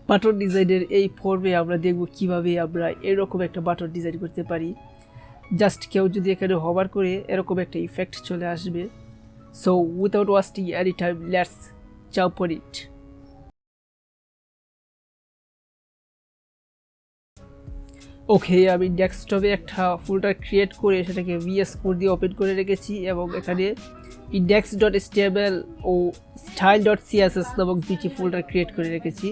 Button ডিজাইনের এই ফর্মে আমরা দেখব কিভাবে আমরা এরকম একটা বাটন ডিজাইন করতে পারি। জাস্ট কেউ যদি এখানে হভার করে এরকম একটা ইফেক্ট চলে আসবে। So without wasting any time let's jump on it. Okay, আমি ডেস্কটপে একটা ফোল্ডার ক্রিয়েট করে সেটাকে VS কোড দিয়ে ওপেন করে রেখেছি এবং এখানে index.html ও style.css নামক দুটি ফোল্ডার ক্রিয়েট করে রেখেছি।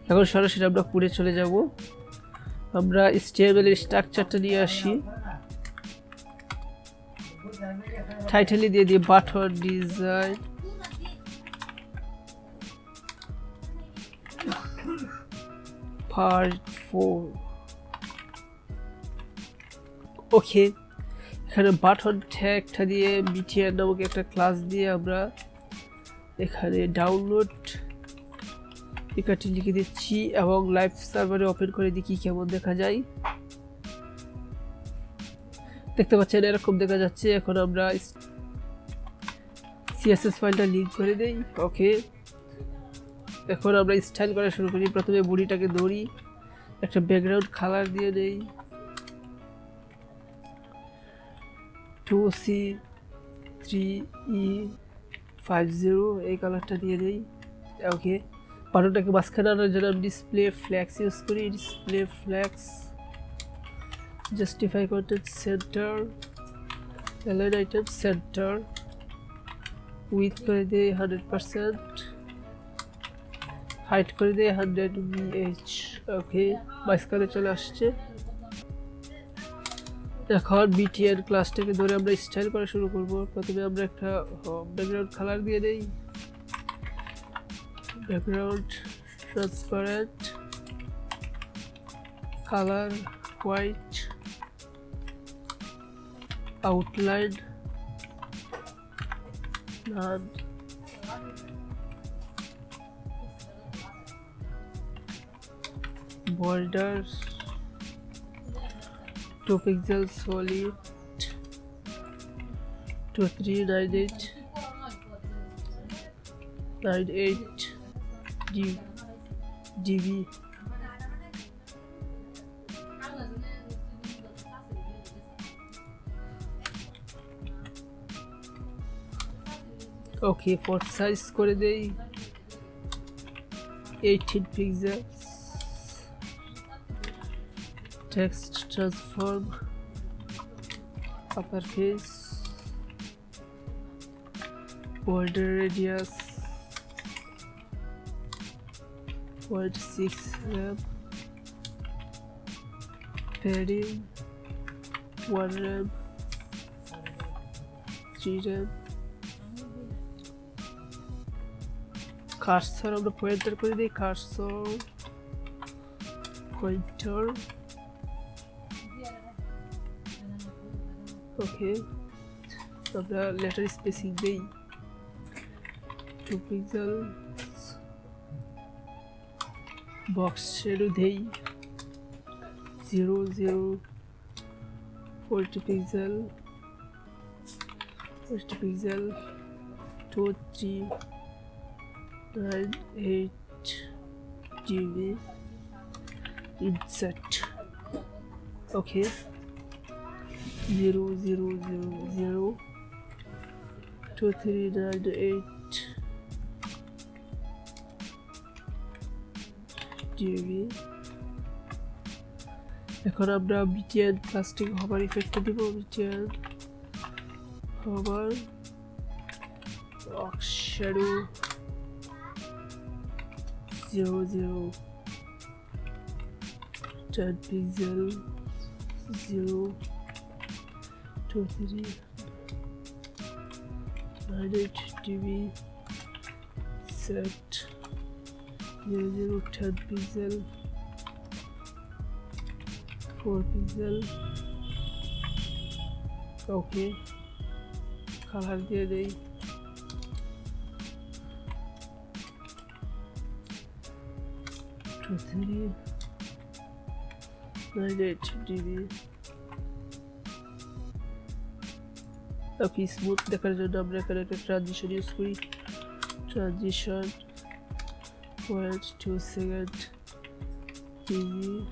এখন সরাসরি আমরা কোডে চলে যাব। আমরা HTML এর স্ট্রাকচারটা নিয়ে আসি, টাইটেলে দিয়ে দিই বাটন ডিজাইন, পার্ট 4। ওকে, এখানে বাটন ট্যাগটা দিয়ে BTN নামক একটা ক্লাস দিয়ে আমরা এখানে ডাউনলোড একাটি লিখে দিচ্ছি এবং লাইভ সার্ভারে ওপেন করে দেখি কেমন দেখা যায়। দেখতে পাচ্ছেন এরকম দেখা যাচ্ছে। এখন আমরা CSS ফাইলটা লিঙ্ক করে দেই। ওকে, এখন আমরা স্টাইল করা শুরু করি। প্রথমে বডিটাকে ধরি, একটা ব্যাকগ্রাউন্ড কালার দিয়ে দেই 2C3E50, এই কালারটা দিয়ে দেই। ওকে, বাটনটাকে মাঝখানে আনার জন্য আমি ডিসপ্লে ফ্ল্যাক্স ইউজ করি। Display flax, justify content centre, align item centre, with করে দিই 100%, হাইট করে দিই 100 VH। ওকে, মাঝখানে চলে আসছে। এখন BTN ক্লাসটাকে ধরে আমরা স্টাইল করা শুরু করব। প্রথমে আমরা একটা ব্যাকগ্রাউন্ড কালার দিয়ে দেই, background transparent, colour white, outline none, border 2 pixel solid 2398 dB। Okay, font size করে দেই 18 pixels, text transform uppercase, border radius 0.6 rem, padding 1 rem, 3 rem, cursor আমরা পয়েন্টার করে দিই, কার্সর পয়েন্টার। ওকে, আমরা লেটার স্পেসিং দেই 2 pixel, box shadow দেই 00 40 pixel 2398 dB, insert। Okay, 0000 2398 dB। এখন আমরা BTN প্লাস্টিক হভার ইফেক্ট দিব। BTN hover box shadow 00 10 pixel 0 2398 dB, set 00 10 pixel 4 pixel। Okay, colour দিয়ে দেই 2398 dB। ওকে, স্মুথ দেখার জন্য আমরা এখানে একটা ট্রানজিশন ইউজ করি। Transition wait 2 seconds. TV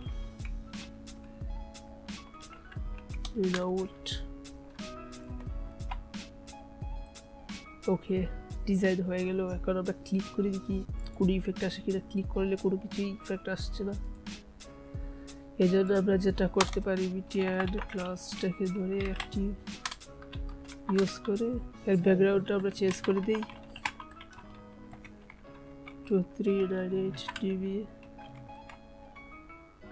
reload. ওকে, ডিজাইন হয়ে গেল। এখন আমরা ক্লিক করে দেখি কোনো ইফেক্ট আসে কিনা। ক্লিক করলে কোনো কিছুই ইফেক্ট আসছে না। এই জন্য আমরা যেটা করতে পারি, বিটিআর ক্লাসটাকে ধরে একটি ইউজ করে এর ব্যাকগ্রাউন্ডটা আমরা চেঞ্জ করে দিই 2398 dB।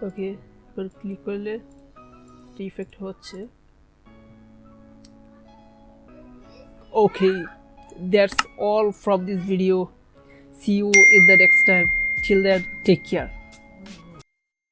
ওকে, এবার ক্লিক করলে ইফেক্ট হচ্ছে। Okay, that's all from this video. See you in the next time. Till then, take care.